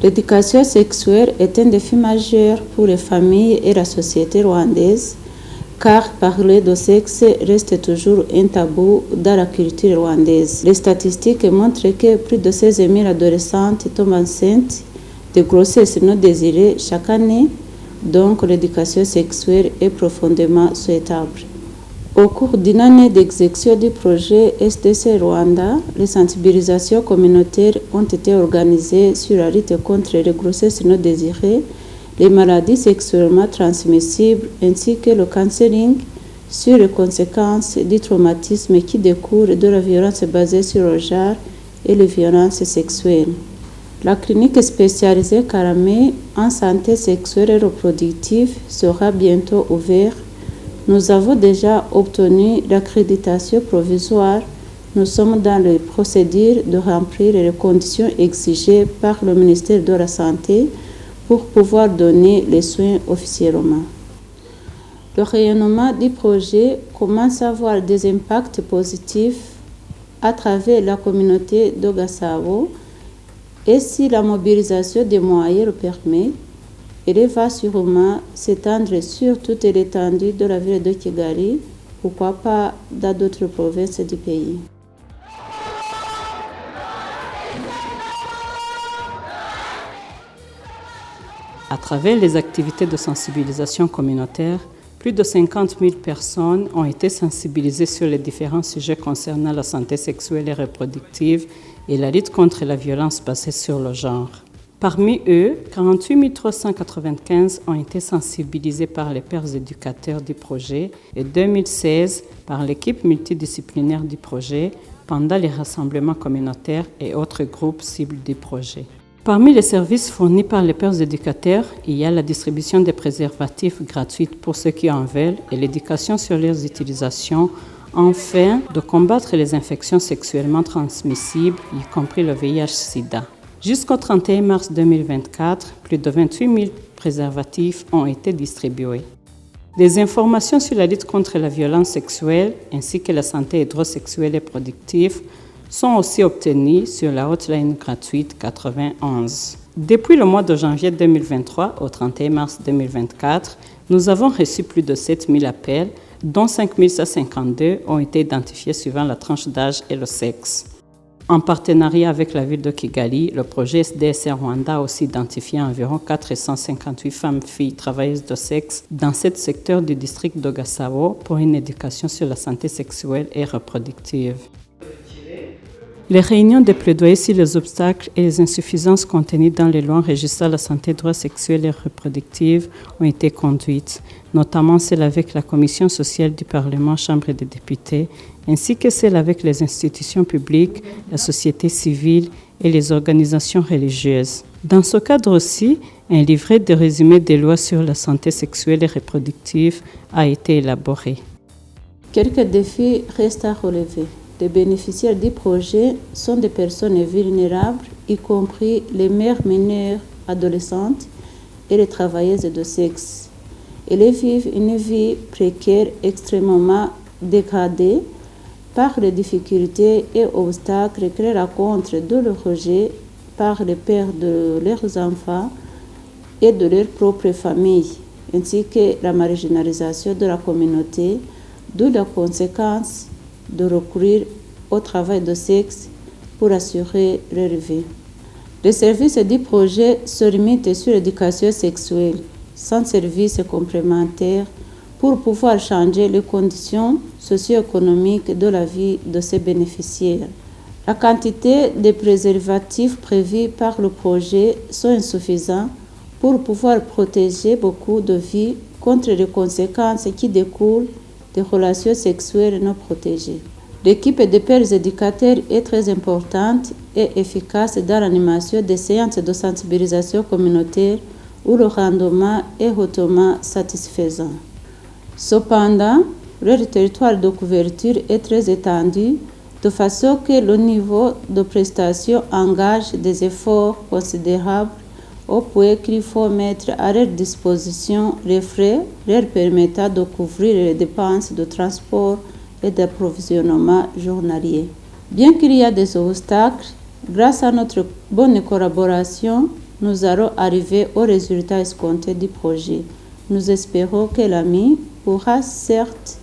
L'éducation sexuelle est un défi majeur pour les familles et la société rwandaise, car parler de sexe reste toujours un tabou dans la culture rwandaise. Les statistiques montrent que plus de 16 000 adolescentes tombent enceintes de grossesses non désirées chaque année, donc l'éducation sexuelle est profondément souhaitable. Au cours d'une année d'exécution du projet SDC Rwanda, les sensibilisations communautaires ont été organisées sur la lutte contre les grossesses non désirées, les maladies sexuellement transmissibles ainsi que le counseling sur les conséquences du traumatisme qui découle de la violence basée sur le genre et les violences sexuelles. La clinique spécialisée Karamé en santé sexuelle et reproductive sera bientôt ouverte. Nous avons déjà obtenu l'accréditation provisoire. Nous sommes dans les procédures de remplir les conditions exigées par le ministère de la Santé pour pouvoir donner les soins officiellement. Le rayonnement du projet commence à avoir des impacts positifs à travers la communauté de Gasabo et si la mobilisation des moyens le permet, elle va sûrement s'étendre sur toute l'étendue de la ville de Kigali, pourquoi pas dans d'autres provinces du pays. À travers les activités de sensibilisation communautaire, plus de 50 000 personnes ont été sensibilisées sur les différents sujets concernant la santé sexuelle et reproductive et la lutte contre la violence basée sur le genre. Parmi eux, 48 395 ont été sensibilisés par les pairs éducateurs du projet et 2016 par l'équipe multidisciplinaire du projet pendant les rassemblements communautaires et autres groupes cibles du projet. Parmi les services fournis par les pairs éducateurs, il y a la distribution des préservatifs gratuites pour ceux qui en veulent et l'éducation sur leurs utilisations, afin de combattre les infections sexuellement transmissibles, y compris le VIH-Sida. Jusqu'au 31 mars 2024, plus de 28 000 préservatifs ont été distribués. Des informations sur la lutte contre la violence sexuelle ainsi que la santé hétérosexuelle et reproductive sont aussi obtenues sur la hotline gratuite 91. Depuis le mois de janvier 2023 au 31 mars 2024, nous avons reçu plus de 7 000 appels, dont 5 152 ont été identifiés suivant la tranche d'âge et le sexe. En partenariat avec la ville de Kigali, le projet SDC Rwanda a aussi identifié environ 458 femmes-filles travailleuses de sexe dans 7 secteurs du district de Gasabo pour une éducation sur la santé sexuelle et reproductive. Les réunions de plaidoyer sur les obstacles et les insuffisances contenues dans les lois régissant la santé, droits sexuels et reproductifs ont été conduites, notamment celles avec la Commission sociale du Parlement, Chambre des députés, ainsi que celles avec les institutions publiques, la société civile et les organisations religieuses. Dans ce cadre aussi, un livret de résumé des lois sur la santé sexuelle et reproductive a été élaboré. Quelques défis restent à relever. Les bénéficiaires du projet sont des personnes vulnérables, y compris les mères mineures adolescentes et les travailleuses de sexe. Elles vivent une vie précaire extrêmement dégradée par les difficultés et obstacles qu'elles rencontrent de le rejet par les pères de leurs enfants et de leur propre famille, ainsi que la marginalisation de la communauté, d'où la conséquence de recourir au travail de sexe pour assurer leur vie. Les services du projet se limitent sur l'éducation sexuelle, sans services complémentaires pour pouvoir changer les conditions socio-économiques de la vie de ces bénéficiaires. La quantité de préservatifs prévus par le projet sont insuffisants pour pouvoir protéger beaucoup de vies contre les conséquences qui découlent des relations sexuelles non protégées. L'équipe de pairs éducateurs est très importante et efficace dans l'animation des séances de sensibilisation communautaire où le rendement est hautement satisfaisant. Cependant, leur territoire de couverture est très étendu, de façon que le niveau de prestation engage des efforts considérables au point qu'il faut mettre à leur disposition les frais leur permettant de couvrir les dépenses de transport et d'approvisionnement journalier. Bien qu'il y ait des obstacles, grâce à notre bonne collaboration nous allons arriver au résultat escompté du projet. Nous espérons que l'AMI pourra certes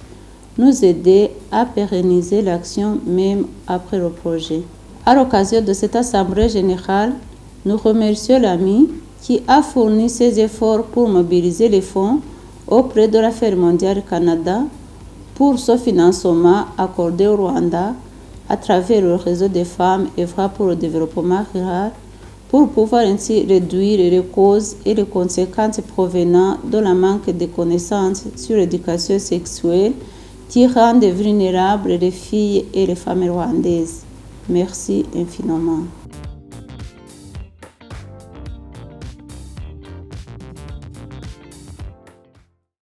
nous aider à pérenniser l'action même après le projet. À l'occasion de cette assemblée générale, nous remercions l'AMI qui a fourni ses efforts pour mobiliser les fonds auprès de l'Affaire mondiale Canada pour ce financement accordé au Rwanda à travers le réseau des femmes œuvrant pour le développement rural pour pouvoir ainsi réduire les causes et les conséquences provenant de la manque de connaissances sur l'éducation sexuelle qui rendent vulnérables les filles et les femmes rwandaises. Merci infiniment.